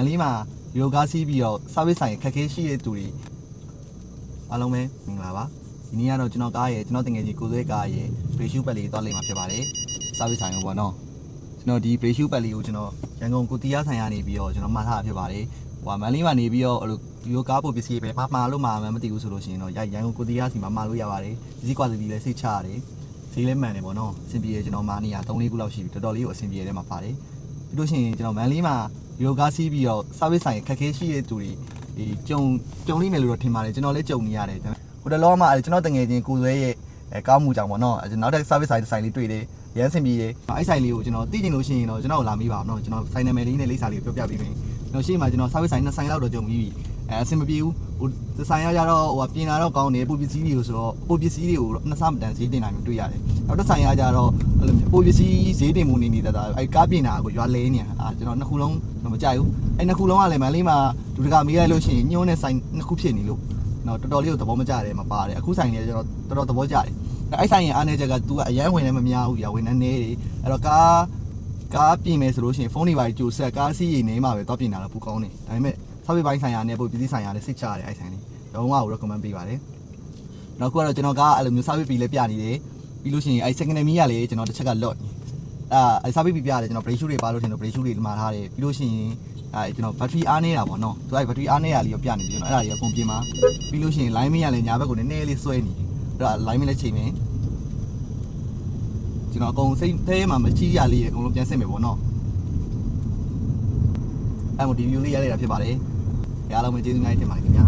လေးမှာဒီလိုကားစီးပြီးတော့ service ဆိုင်ခက်ခဲရှိတဲ့သူတွေအားလုံးပဲမင်္ဂလာပါဒီနေ့ကတော့ကျွန်တော်ကားရဲ့ကျွန်တော်တကယ်ကြီးကိုယ်ဆွဲကားရဲ့ brake ပတ်လေးသွားလိမ့်မှာဖြစ်ပါတယ် service ဆိုင်ကိုပေါ့နော်ကျွန်တော်ဒီ brake ပတ်လေးကိုကျွန်တော်ရန်ကုန်ကိုတီးယားဆိုင်ကနေပြီးတော့ကျွန်တော်မှာထားတာဖြစ်ပါတယ်ဟိုမန်လေးမှာနေပြီးတော့ဒီလိုကားပို့ပစ္စည်းပဲမှာလို့မှာမသိဘူးဆိုလို့ရှိရင်တော့ရန်ကုန်ကိုတီးယားစီမှာမှာလို့ရပါတယ်ဒီ quality လည်းစိတ်ချရတယ်ဈေးလည်းမှန်တယ်ပေါ့နော်အဆင်ပြေကျွန်တော်မှာနေရ3-4ခုလောက်ရှိပြီတော်တော်လေးကိုအဆင်ပြေတယ်မှာပါတယ်ပြီးလို့ရှိရင်ကျွန်တော်မန်လေးမှာဒီလိုကားစီးပြီးတော့ service ဆိုင်ခက်ခဲရှိတဲ့သူတွေဒီကြုံလိမ့်မယ်လို့တော့ထင်ပါတယ်ကျွန်တော်လည်းကြုံနေရတယ်ဟိုတလောမှကျွန်တော်တငယ်ချင်းကိုဆွဲရဲ့ကားမှုကြောင့်ပေါ့နော်နောက်ထပ် service ဆိုင်လေးတွေ့တယ်ရမ်းစင်ပြေတယ်အဲ့ဆိုင်လေးကိုကျွန်တော်သိချင်လို့ရှိရင်တော့ကျွန်တော်လာမေးပါအောင်နော်ကျွန်တော်ဆိုင်နာမည်လေးနဲ့လိပ်စာလေးကိုပြောပြပေးမယ်ကျွန်တော်ရှေ့မှာကျွန်တော် service ဆိုင်2ဆိုင်လောက်တော့ကြုံပြီးပြီအဆင်မပြေဘူးဟိုဆိုင်ရကြတော့ဟိုပြင်လာတော့ကောင်းတယ်ပိုပစ္စည်းတွေကိုဆိုတော့ပိုပစ္စည်းတွေကိုနှစ်ဆမတန်ဈေးတင်နိုင်မျိုးတွေ့ရတယ်နောက်တစ်ဆိုင်ရကြတော့အဲ့လိုပိုပစ္စည်းဈေးတင်မှုနေနေတာအဲ့ကားပြင်တာကိုရွာလဲနေတာကျွန်တော်နှစ်ခုလုံးတော့မကြိုက်ဘူးအဲ့နှစ်ခုလုံးကလည်းမန်လေးမှာဒူတကမေးလိုက်လို့ရှိရင်ညှိုးနဲ့ဆိုင်နှစ်ခုဖြစ်နေလို့နော်တော်တော်လေးကိုသဘောမကျတယ်မပါတယ်အခုဆိုင်နေကျွန်တော်တော်တော်သဘောကျတယ်အဲ့ဆိုင်ရင်အားနေချက်က तू ကအရန်ဝင်လည်းမများဘူးပြဝင်နေနေတယ်အဲ့တော့ကားပြင်မယ်ဆိုလို့ရှိရင်ဖုန်းတွေပါကြိုဆက်ကားစီးရင်နေမှာပဲတော့ပြင်တာတော့ပူကောင်းတယ်ဒါပေမဲ့ဆောက်ပြီးပိုင်းဆိုင်ရာနဲ့ပို့ပစ္စည်းဆိုင်ရာနဲ့စိတ်ချရတယ်အဲ့ဆိုင်လေးလုံးဝကို recommend ပေးပါတယ်နောက်ခုကတော့ကျွန်တော်ကအဲ့လိုမျိုးဆောက်ပြီးလည်းပြနေတယ်ပြီးလို့ရှိရင်အဲ့ second hand မီးကလည်းကျွန်တော်တစ်ချက်က lot အဲ့ဆောက်ပြီးပြရတယ်ကျွန်တော် brake shoe တွေပါလို့ထင်တော့ brake shoe တွေမှာထားတယ်ပြီးလို့ရှိရင်အဲ့ကျွန်တော် battery အားနေတာပေါ့နော်သူအဲ့ battery အားနေရလေးကိုပြနေပြီကျွန်တော်အဲ့ဒါကြီးအကုန်ပြင်မှာပြီးလို့ရှိရင် line မီးကလည်းညာဘက်ကိုနည်းနည်းလေးဆွဲနေတယ်အဲ့ဒါ line မီးလည်းချိန်မယ်ကျွန်တော်အကုန်စိတ်သေးမှမချီးရလေးအကုန်လုံးပြန်စစ်မယ်ပေါ့နော်အဲ့မို့ဒီ view လေးရလိုက်တာဖြစ်ပါတယ်အားလုံးပဲကျေးဇူးများတင်ပါတယ်ခင်ဗျာ